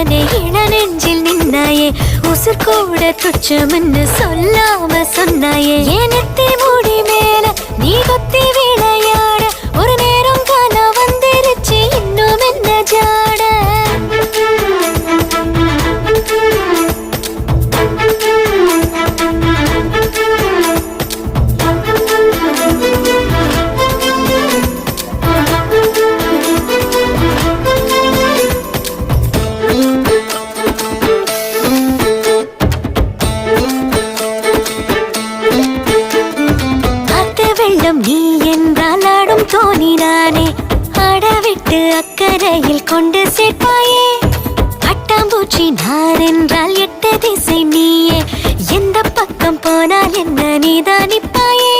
உடனே இளநெஞ்சில் நின்னாயே உசுர் கூட துச்சம்னு சொல்லாம சொன்னாயே ஏனத்தை மூடி மேல நீ கொத்தி விளையாட ஒரு நேரம் காண வந்துருச்சு இன்னும் என்ன ஜாட நீ என்றால் ஆடும் தோணினானே ஆடவிட்டு அக்கறையில் கொண்டு சேர்ப்பாயே பட்டாம்பூச்சி நான் என்றால் எட்ட திசை நீயே எந்த பக்கம் போனால் என்ன நீதான் நிப்பாயே